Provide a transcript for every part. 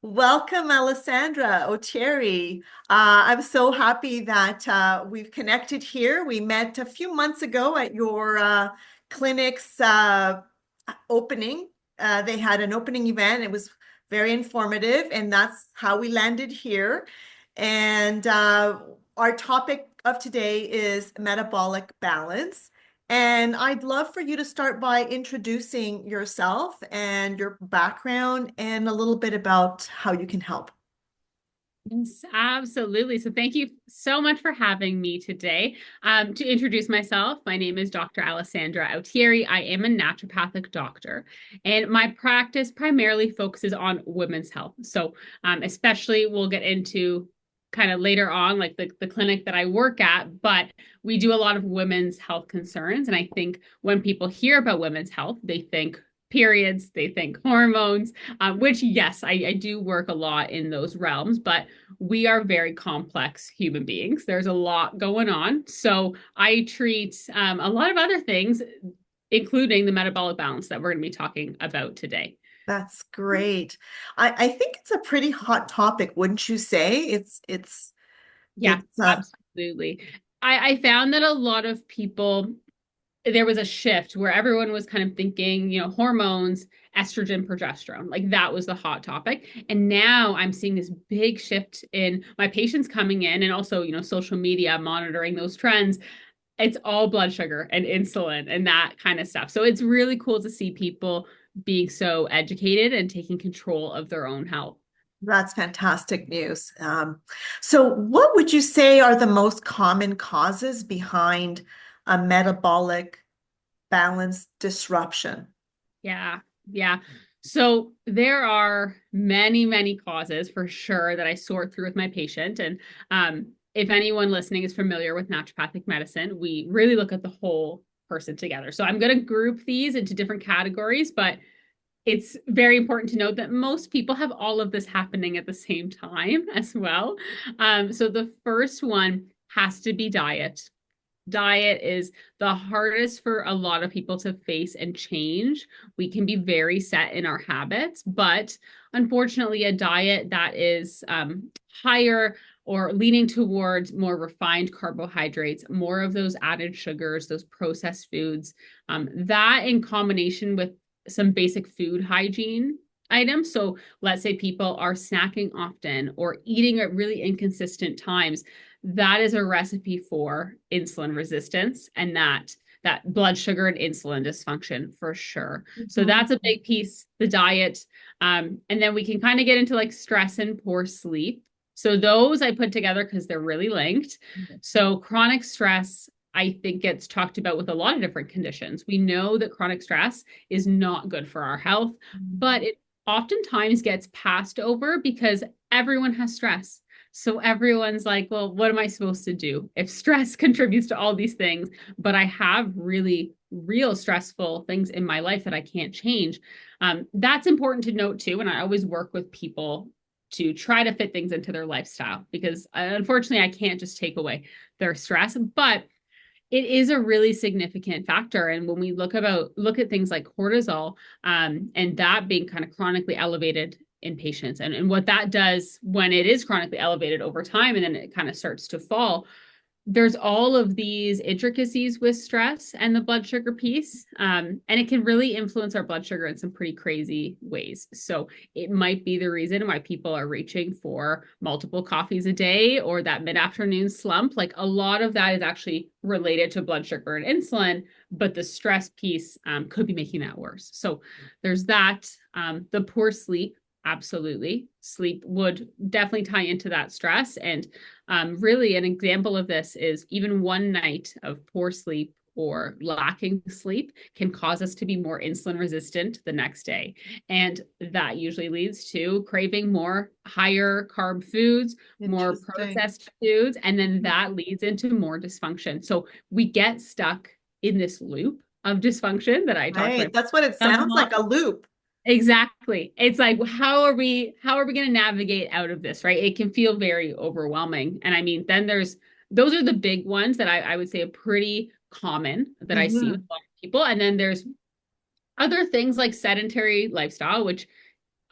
Welcome, Alessandra Autieri. I'm so happy that we've connected here. We met a few months ago at your clinic's opening. They had an opening event. It was very informative, and that's how we landed here. And our topic of today is metabolic balance. And I'd love for you to start by introducing yourself and your background and a little bit about how you can help. Yes, absolutely. So thank you so much for having me today. To introduce myself, my name is Dr. Alessandra Autieri. I am a naturopathic doctor, and my practice primarily focuses on women's health. So especially we'll get into kind of later on, like the clinic that I work at, but we do a lot of women's health concerns. And I think when people hear about women's health, they think periods, they think hormones, which, yes, I do work a lot in those realms, but we are very complex human beings. There's a lot going on. So I treat a lot of other things, including the metabolic balance that we're going to be talking about today. That's great. I think it's a pretty hot topic, wouldn't you say? Yeah, It's absolutely. I found that a lot of people, there was a shift where everyone was kind of thinking, hormones, estrogen, progesterone, like that was the hot topic. And now I'm seeing this big shift in my patients coming in and also, social media monitoring those trends. It's all blood sugar and insulin and that kind of stuff. So it's really cool to see people being so educated and taking control of their own health. That's fantastic news. So what would you say are the most common causes behind a metabolic balance disruption? Yeah, yeah. So there are many, many causes for sure that I sort through with my patient. And if anyone listening is familiar with naturopathic medicine, we really look at the whole person together. So I'm going to group these into different categories, but it's very important to note that most people have all of this happening at the same time as well. So the first one has to be diet. Diet is the hardest for a lot of people to face and change. We can be very set in our habits, but unfortunately, a diet that is higher or leaning towards more refined carbohydrates, more of those added sugars, those processed foods, that in combination with some basic food hygiene items. So let's say people are snacking often or eating at really inconsistent times, that is a recipe for insulin resistance and that blood sugar and insulin dysfunction for sure. So that's a Mhm. big piece, the diet. And then we can kind of get into like stress and poor sleep. So those I put together because they're really linked. So chronic stress, I think, gets talked about with a lot of different conditions. We know that chronic stress is not good for our health, but it oftentimes gets passed over because everyone has stress. So everyone's like, well, what am I supposed to do if stress contributes to all these things, but I have really real stressful things in my life that I can't change? That's important to note too. And I always work with people to try to fit things into their lifestyle because unfortunately, I can't just take away their stress, but it is a really significant factor. And when we look at things like cortisol, and that being kind of chronically elevated in patients, and what that does when it is chronically elevated over time, and then it kind of starts to fall, there's all of these intricacies with stress and the blood sugar piece. And it can really influence our blood sugar in some pretty crazy ways. So it might be the reason why people are reaching for multiple coffees a day or that mid-afternoon slump. Like a lot of that is actually related to blood sugar and insulin, but the stress piece could be making that worse. So there's that. The poor sleep. Absolutely. Sleep would definitely tie into that stress. And really, an example of this is even one night of poor sleep or lacking sleep can cause us to be more insulin resistant the next day. And that usually leads to craving more higher carb foods, more Interesting. processed foods, and then that leads into more dysfunction. So we get stuck in this loop of dysfunction that I talk to Right. That's what it my sounds like, a loop. Exactly. It's like how are we going to navigate out of this, right? It can feel very overwhelming. And I mean, then those are the big ones that I would say are pretty common that I see with Mhm. a lot of people. And then there's other things like sedentary lifestyle, which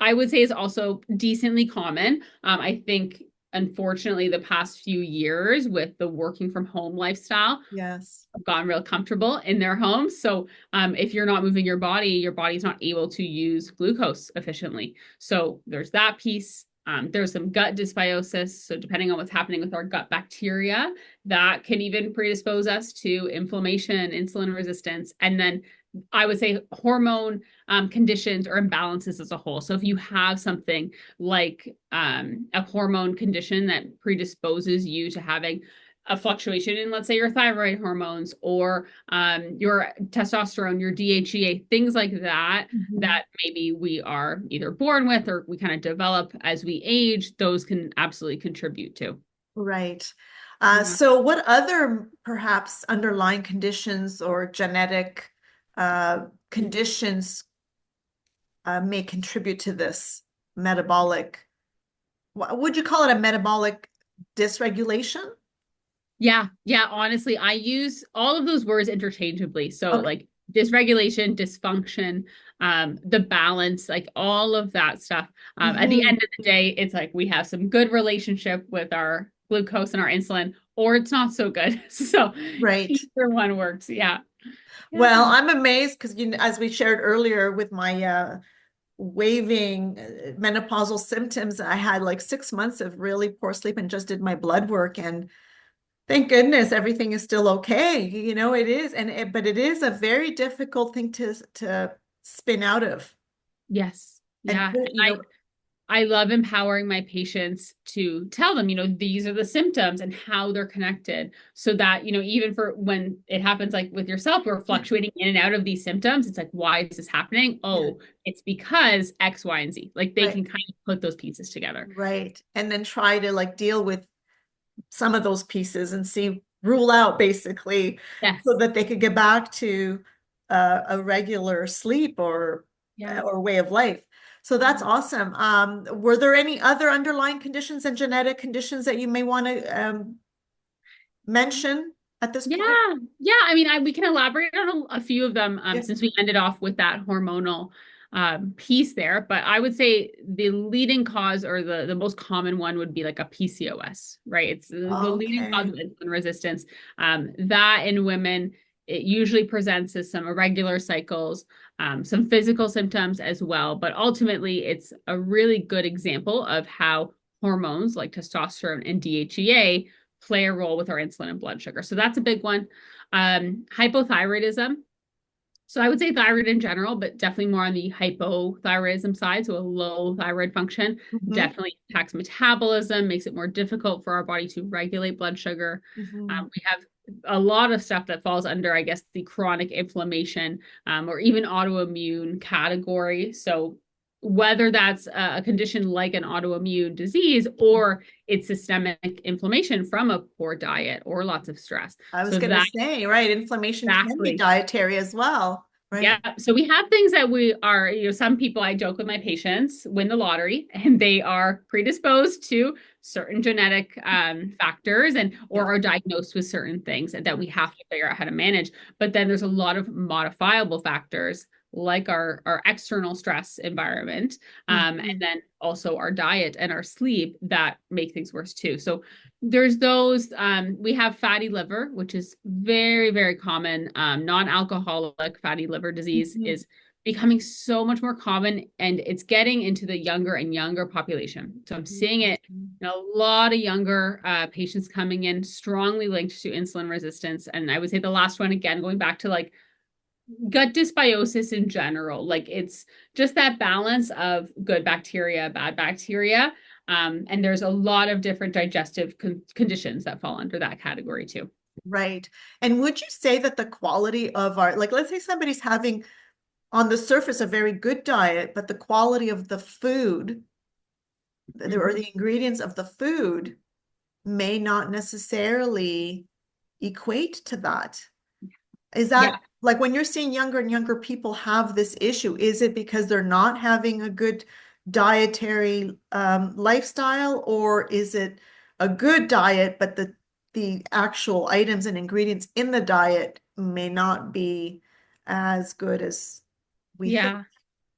I would say is also decently common. I think, unfortunately, the past few years with the working from home lifestyle, Yes. have gotten real comfortable in their homes. So, if you're not moving your body's not able to use glucose efficiently. So, there's that piece. There's some gut dysbiosis. So, depending on what's happening with our gut bacteria, that can even predispose us to inflammation, insulin resistance, and then I would say hormone conditions or imbalances as a whole. So if you have something like a hormone condition that predisposes you to having a fluctuation in, let's say, your thyroid hormones or your testosterone, your DHEA, things like that, Mhm. that maybe we are either born with or we kind of develop as we age, those can absolutely contribute to. Right. Yeah. So what other perhaps underlying conditions or genetic conditions may contribute to this metabolic? Would you call it a metabolic dysregulation? Yeah, yeah, honestly, I use all of those words interchangeably. So Okay. like dysregulation, dysfunction, the balance, like all of that stuff. At the end Mhm. of the day, it's like we have some good relationship with our glucose and our insulin, or it's not so good. So Right. either one works. Yeah. Yeah. Well, I'm amazed because as we shared earlier with my waving menopausal symptoms, I had like 6 months of really poor sleep and just did my blood work, and thank goodness everything is still okay. It is, but it is a very difficult thing to spin out of. Yes. And Yeah. And I love empowering my patients to tell them, these are the symptoms and how they're connected so that, even for when it happens, like with yourself, we're yeah, fluctuating in and out of these symptoms. It's like, why is this happening? yeah, Oh, it's because X, Y, and Z. Like they right, can kind of put those pieces together. right. And then try to like deal with some of those pieces and see rule out basically so Yes. that they could get back to a regular sleep Yeah. or way of life. So that's awesome. Were there any other underlying conditions and genetic conditions that you may want to mention at this Yeah, point? yeah. I mean, we can elaborate on a few of them Yeah. since we ended off with that hormonal piece there. But I would say the leading cause or the most common one would be like a PCOS, right? It's the leading cause Okay. of insulin resistance. That in women, it usually presents as some irregular cycles, some physical symptoms as well. But ultimately, it's a really good example of how hormones like testosterone and DHEA play a role with our insulin and blood sugar. So that's a big one. Hypothyroidism. So I would say thyroid in general, but definitely more on the hypothyroidism side. So a low thyroid function Hmm. definitely impacts metabolism, makes it more difficult for our body to regulate blood sugar. Hmm. We have a lot of stuff that falls under, I guess, the chronic inflammation or even autoimmune category. So whether that's a condition like an autoimmune disease or it's systemic inflammation from a poor diet or lots of stress. I was So going to that say, right, inflammation can be exactly. dietary as well, right? Yeah. So we have things that we are, some people, I joke with my patients, win the lottery and they are predisposed to certain genetic factors and or Yeah. are diagnosed with certain things and that we have to figure out how to manage. But then there's a lot of modifiable factors like our external stress environment, and Mhm. then also our diet and our sleep that make things worse too. So there's those. We have fatty liver, which is very, very common. Non-alcoholic fatty liver disease Mhm. is becoming so much more common, and it's getting into the younger and younger population. So I'm seeing it Mhm. in a lot of younger patients coming in, strongly linked to insulin resistance. And I would say the last one, again, going back to like gut dysbiosis in general, like it's just that balance of good bacteria, bad bacteria. And there's a lot of different digestive conditions that fall under that category too. Right. And would you say that the quality of like, let's say somebody's having on the surface a very good diet, but the quality of the food, or Mhm. the ingredients of the food may not necessarily equate to that? Is Yeah. that like when you're seeing younger and younger people have this issue, is it because they're not having a good dietary lifestyle, or is it a good diet, but the actual items and ingredients in the diet may not be as good as we think? Yeah.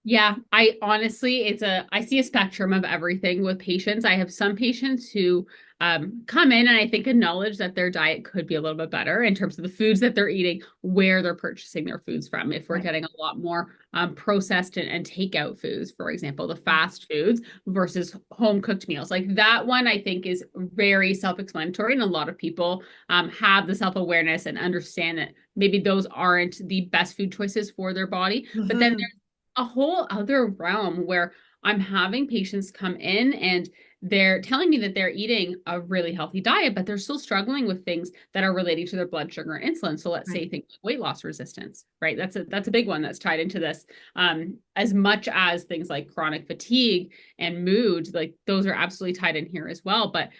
Yeah, I honestly, I see a spectrum of everything with patients. I have some patients who come in and I think acknowledge that their diet could be a little bit better in terms of the foods that they're eating, where they're purchasing their foods from. If we're Right. getting a lot more processed and takeout foods, for example, the fast foods versus home cooked meals, like that one, I think is very self-explanatory, and a lot of people have the self-awareness and understand that maybe those aren't the best food choices for their body. But then Hmm. a whole other realm where I'm having patients come in and they're telling me that they're eating a really healthy diet, but they're still struggling with things that are relating to their blood sugar and insulin. So let's Right. say things like weight loss resistance, right? That's a big one that's tied into this. As much as things like chronic fatigue and mood, like those are absolutely tied in here as well. But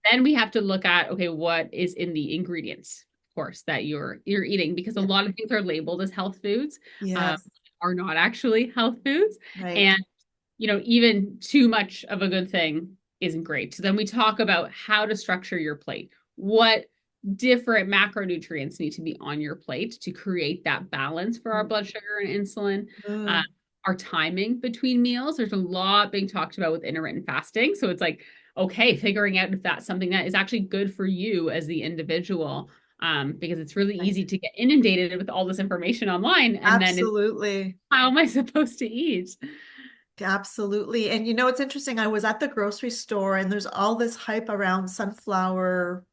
then we have to look at, okay, what is in the ingredients, of course, that you're eating, because a Yeah. lot of things are labeled as health foods. Yes. Are not actually health foods. Right. And, even too much of a good thing isn't great. So then we talk about how to structure your plate. What different macronutrients need to be on your plate to create that balance for our blood sugar and insulin. Uh, Mm. our timing between meals. There's a lot being talked about with intermittent fasting. So it's like, okay, figuring out if that's something that is actually good for you as the individual, because it's really Right. easy to get inundated with all this information online. And then it's, Absolutely. how am I supposed to eat? Absolutely. And it's interesting. I was at the grocery store and there's all this hype around sunflower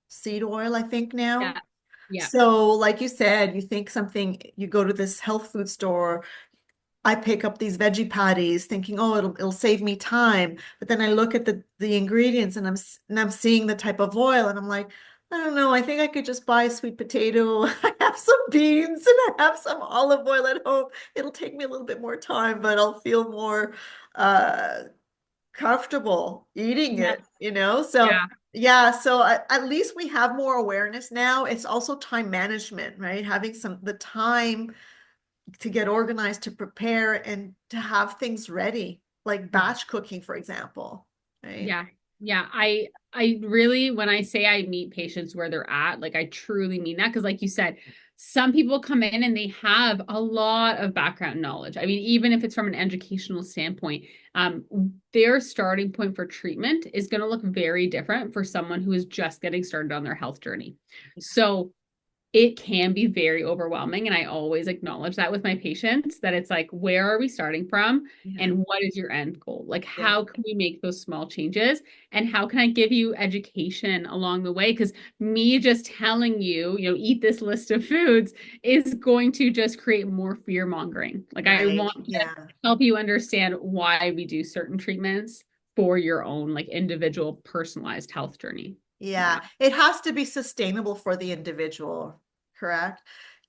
seed oil, I think now. Yeah. Yeah. So, like you said, you think something, you go to this health food store, I pick up these veggie patties thinking, oh, it'll save me time. But then I look at the ingredients and I'm seeing the type of oil and I'm like, I don't know, I think I could just buy a sweet potato. I have some beans and I have some olive oil at home. It'll take me a little bit more time, but I'll feel more uh comfortable eating Yeah. it. So Yeah. yeah, so at least we have more awareness now. It's also time management, right? Having the time to get organized, to prepare, and to have things ready, like batch cooking, for example, right? Yeah. Yeah. I really, when I say I meet patients where they're at, like I truly mean that. Because like you said, some people come in and they have a lot of background knowledge. I mean, even if it's from an educational standpoint, um, their starting point for treatment is going to look very different for someone who is just getting started on their health journey. So it can be very overwhelming. And I always acknowledge that with my patients, that it's like, where are we starting from? Yeah. And what is your end goal? Like, Yes. how can we make those small changes? And how can I give you education along the way? Because me just telling you, eat this list of foods is going to just create more fear mongering. Like, I Right. want to Yeah. help you understand why we do certain treatments for your own, like, individual personalized health journey. Yeah. Yeah, It has to be sustainable for the individual, correct?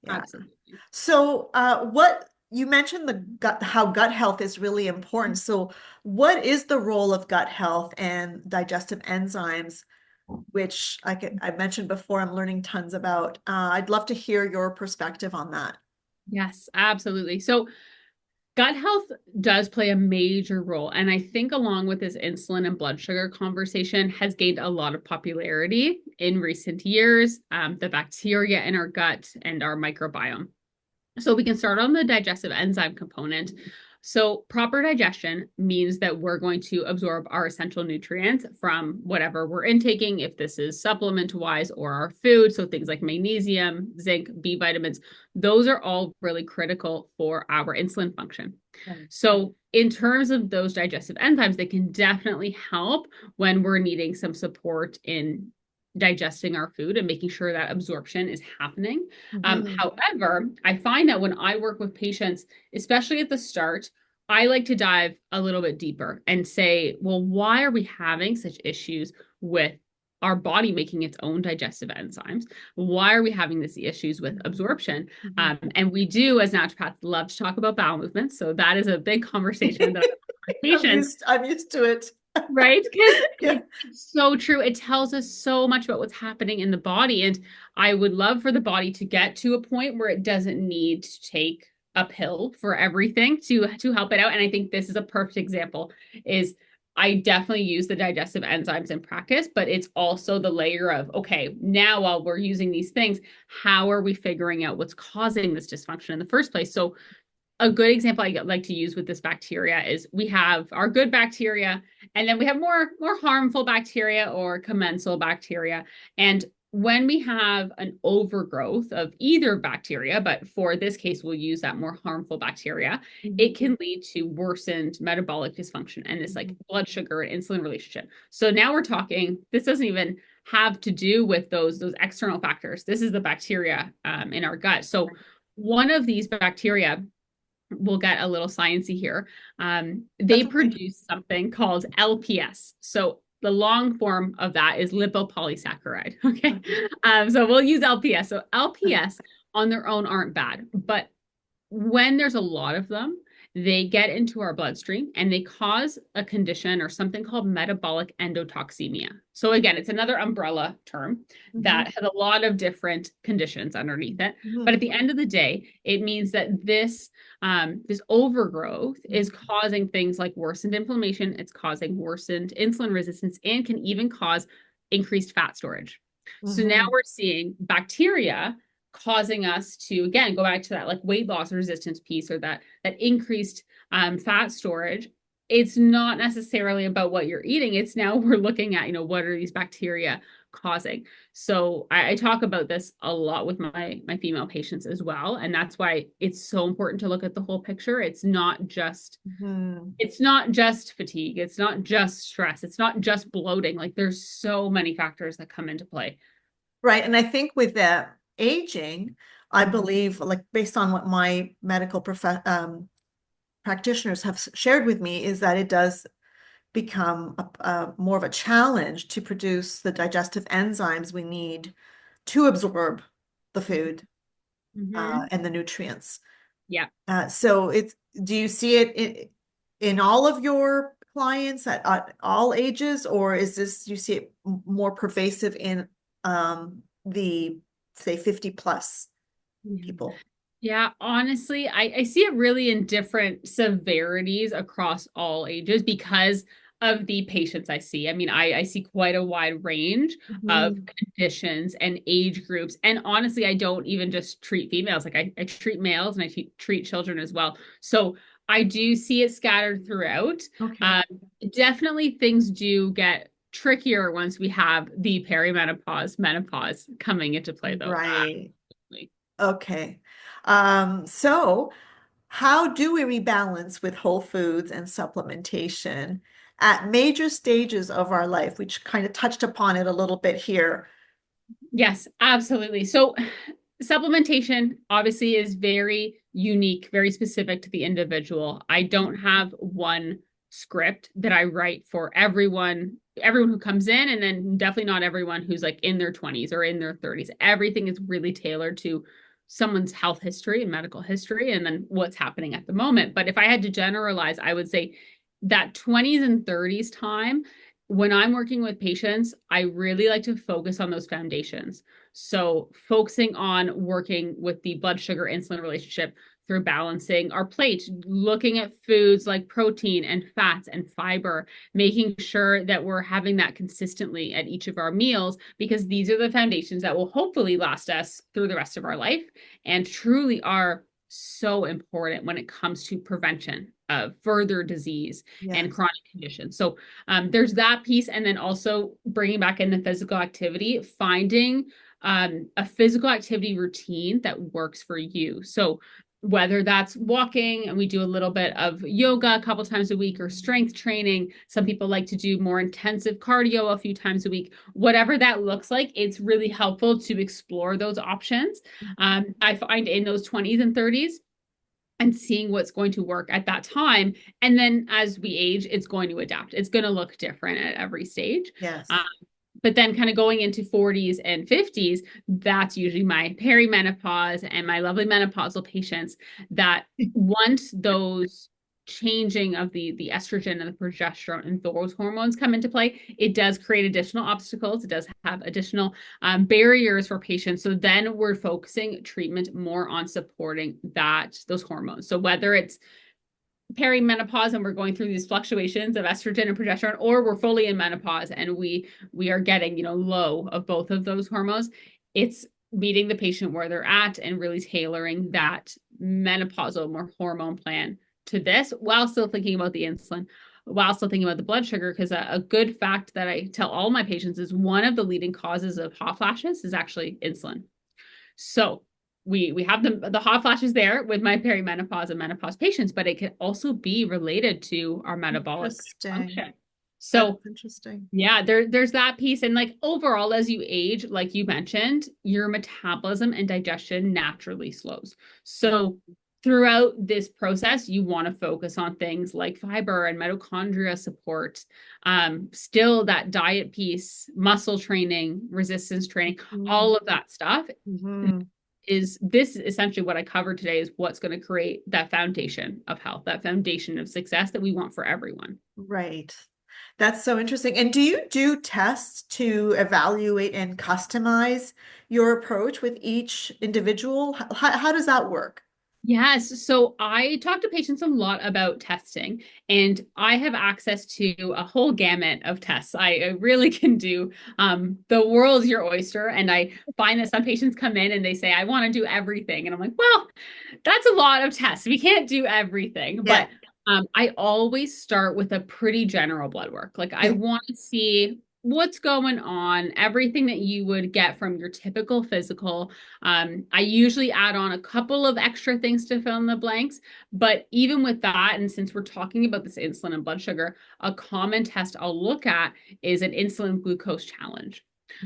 Yeah. absolutely. So, what you mentioned, how gut health is really important. So, what is the role of gut health and digestive enzymes, which I mentioned before, I'm learning tons about. I'd love to hear your perspective on that. Yes, absolutely. So, gut health does play a major role. And I think, along with this insulin and blood sugar conversation, has gained a lot of popularity in recent years. The bacteria in our gut and our microbiome. So we can start on the digestive enzyme component. So proper digestion means that we're going to absorb our essential nutrients from whatever we're intaking, if this is supplement wise or our food. So things like magnesium, zinc, B vitamins, those are all really critical for our insulin function. Right. So in terms of those digestive enzymes, they can definitely help when we're needing some support in digesting our food and making sure that absorption is happening. Mhm. However, I find that when I work with patients, especially at the start, I like to dive a little bit deeper and say, well, why are we having such issues with our body making its own digestive enzymes? Why are we having these issues with absorption? Mhm. And we do, as naturopaths, love to talk about bowel movements. So that is a big conversation that I have with patients. I'm used to it. Right? Because Yeah. it's so true. It tells us so much about what's happening in the body. And I would love for the body to get to a point where it doesn't need to take a pill for everything to help it out. And I think this is a perfect example. Is I definitely use the digestive enzymes in practice, but it's also the layer of, okay, now while we're using these things, how are we figuring out what's causing this dysfunction in the first place? So a good example I like to use with this bacteria is we have our good bacteria, and then we have more harmful bacteria or commensal bacteria. And when we have an overgrowth of either bacteria, but for this case, we'll use that more harmful bacteria, Mhm. it can lead to worsened metabolic dysfunction and this like blood sugar and insulin relationship. So now we're talking, this doesn't even have to do with those external factors. This is the bacteria in our gut. So one of these bacteria, we'll get a little sciencey here. They That's okay. produce something called LPS. So the long form of that is lipopolysaccharide. Okay. Okay. So we'll use LPS. So LPS on their own aren't bad, but when there's a lot of them, they get into our bloodstream and they cause a condition or something called metabolic endotoxemia. So again, it's another umbrella term Mhm. that has a lot of different conditions underneath it. But Mhm. at the end of the day, it means that this overgrowth is Mhm. causing things like worsened inflammation. It's causing worsened insulin resistance and can even cause increased fat storage. So now Mhm. we're seeing bacteria causing us to again go back to that like weight loss resistance piece or that increased fat storage. It's not necessarily about what you're eating. It's now we're looking at, what are these bacteria causing. So I talk about this a lot with my female patients as well, and that's why it's so important to look at the whole picture. Mhm. It's not just fatigue, it's not just stress, it's not just bloating. Like there's so many factors that come into play. Right. And I think with the aging, I believe, like based on what my practitioners have shared with me, is that it does become more of a challenge to produce the digestive enzymes we need to absorb the food Mm-hmm. and the nutrients. Yeah. So do you see it in all of your clients at all ages, or do you see it more pervasive in the, say, 50 plus Yeah. people? Yeah, honestly, I see it really in different severities across all ages because of the patients I see. I mean, I see quite a wide range of Mhm. conditions and age groups. And honestly, I don't even just treat females, like I treat males and treat children as well. So I do see it scattered throughout. Okay. Um, Definitely things do get trickier once we have the perimenopause, menopause coming into play, though. Right. Absolutely. Okay. So how do we rebalance with whole foods and supplementation at major stages of our life? We kind of touched upon it a little bit here. Yes, absolutely. So supplementation obviously is very unique, very specific to the individual. I don't have one script that I write for everyone who comes in, and then definitely not everyone who's like in their 20s or in their 30s. Everything is really tailored to someone's health history and medical history and then what's happening at the moment. But if I had to generalize, I would say that 20s and 30s time, when I'm working with patients, I really like to focus on those foundations. So, focusing on working with the blood sugar insulin relationship through balancing our plate, looking at foods like protein and fats and fiber, making sure that we're having that consistently at each of our meals, because these are the foundations that will hopefully last us through the rest of our life and truly are so important when it comes to prevention of further disease and Yes. chronic conditions. So, there's that piece. And then also bringing back in the physical activity, finding a physical activity routine that works for you. So whether that's walking and we do a little bit of yoga a couple times a week or strength training, some people like to do more intensive cardio a few times a week, whatever that looks like, it's really helpful to explore those options. I find in those 20s and 30s, and seeing what's going to work at that time. And then as we age, it's going to adapt. It's going to look different at every stage. Um, Yes. but then kind of going into 40s and 50s, that's usually my perimenopause and my lovely menopausal patients that once those changing of the estrogen and the progesterone and those hormones come into play, it does create additional obstacles. It does have additional barriers for patients. So then we're focusing treatment more on supporting those hormones. So whether it's perimenopause and we're going through these fluctuations of estrogen and progesterone, or we're fully in menopause and we are getting low of both of those hormones, it's meeting the patient where they're at and really tailoring that menopausal, more hormone plan to this while still thinking about the insulin, while still thinking about the blood sugar. Because a good fact that I tell all my patients is one of the leading causes of hot flashes is actually insulin. So we have the hot flashes there with my perimenopause and menopause patients, but it can also be related to our metabolic Interesting. function. That's So interesting. yeah, there's that piece. And like overall, as you age, like you mentioned, your metabolism and digestion naturally slows. So throughout this process, you want to focus on things like fiber and mitochondria support, still that diet piece, muscle training, resistance training, all of that stuff Mm-hmm. is this essentially what I covered today is what's going to create that foundation of health, that foundation of success that we want for everyone. Right. That's so interesting. And do you do tests to evaluate and customize your approach with each individual? How does that work? Yes. So I talk to patients a lot about testing, and I have access to a whole gamut of tests. I really can do the world's your oyster. And I find that some patients come in and they say, I want to do everything. And I'm like, well, that's a lot of tests. We can't do everything. Yeah. But I always start with a pretty general blood work. Like I Yeah. want to see what's going on, everything that you would get from your typical physical. I usually add on a couple of extra things to fill in the blanks, but even with that, and since we're talking about this insulin and blood sugar, a common test I'll look at is an insulin glucose challenge.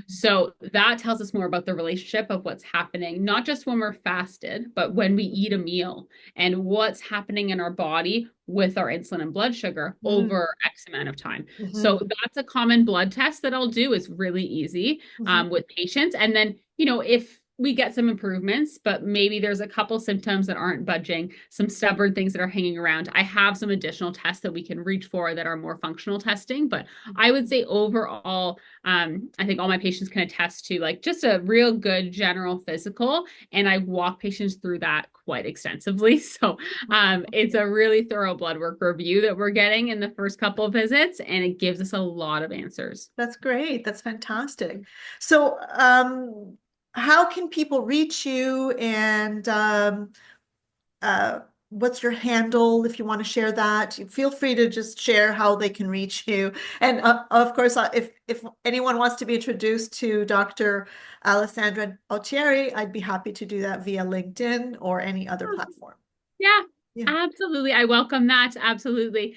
So that tells us more about the relationship of what's happening, not just when we're fasted, but when we eat a meal and what's happening in our body with our insulin and blood sugar over X amount of time. So Mm-hmm. that's a common blood test that I'll do. It's really easy Hmm. with patients. And then, if we get some improvements, but maybe there's a couple symptoms that aren't budging, some stubborn things that are hanging around. I have some additional tests that we can reach for that are more functional testing. But I would say overall, I think all my patients can attest to like just a real good general physical. And I walk patients through that quite extensively. So it's a really thorough blood work review that we're getting in the first couple of visits, and it gives us a lot of answers. That's great. That's fantastic. So, how can people reach you and uh, what's your handle if you want to share that? Feel free to just share how they can reach you. And of course, if anyone wants to be introduced to Dr. Alessandra Autieri, I'd be happy to do that via LinkedIn or any other platform. Yeah, Yeah. absolutely. I welcome that. Absolutely.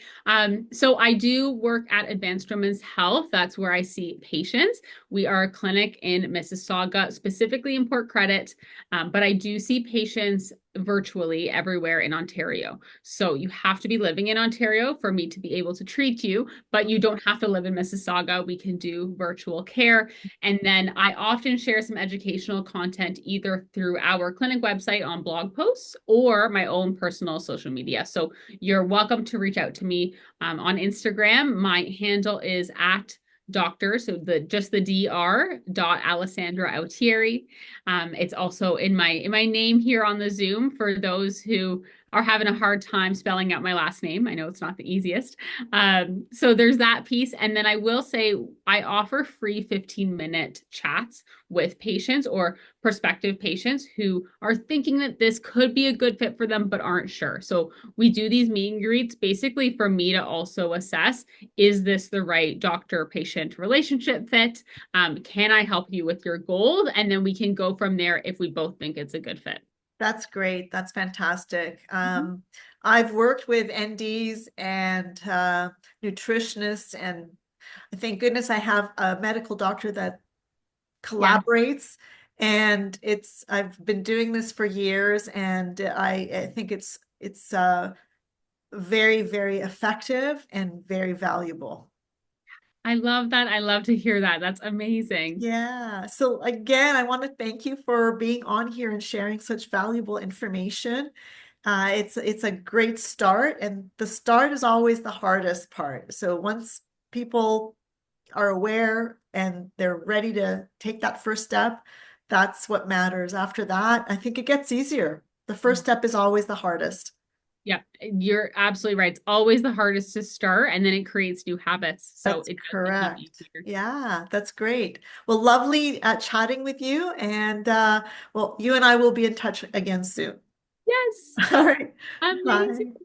So I do work at Advanced Women's Health. That's where I see patients. We are a clinic in Mississauga, specifically in Port Credit, but I do see patients virtually everywhere in Ontario. So you have to be living in Ontario for me to be able to treat you, but you don't have to live in Mississauga. We can do virtual care. And then I often share some educational content either through our clinic website on blog posts or my own personal social media. So you're welcome to reach out to me on Instagram. My handle is at doctor, so the Dr. Alessandra Autieri. It's also in my name here on the Zoom for those who are having a hard time spelling out my last name. I know it's not the easiest. So there's that piece. And then I will say I offer free 15-minute chats with patients or prospective patients who are thinking that this could be a good fit for them, but aren't sure. So we do these meet and greets basically for me to also assess, is this the right doctor-patient relationship fit? Can I help you with your goals? And then we can go from there if we both think it's a good fit. That's great. That's fantastic. Mhm. I've worked with NDs and nutritionists, and thank goodness I have a medical doctor that Yeah. collaborates. And I've been doing this for years, and I think it's very, very effective and very valuable. I love that. I love to hear that. That's amazing. Yeah. So again, I want to thank you for being on here and sharing such valuable information. It's a great start, and the start is always the hardest part. So once people are aware and they're ready to take that first step, that's what matters. After that, I think it gets easier. The first step is always the hardest. Yeah, you're absolutely right. It's always the hardest to start, and then it creates new habits. So That's it does become correct. easier. Yeah, that's great. Well, lovely chatting with you. And well, you and I will be in touch again soon. Yes. All right. Amazing. Bye.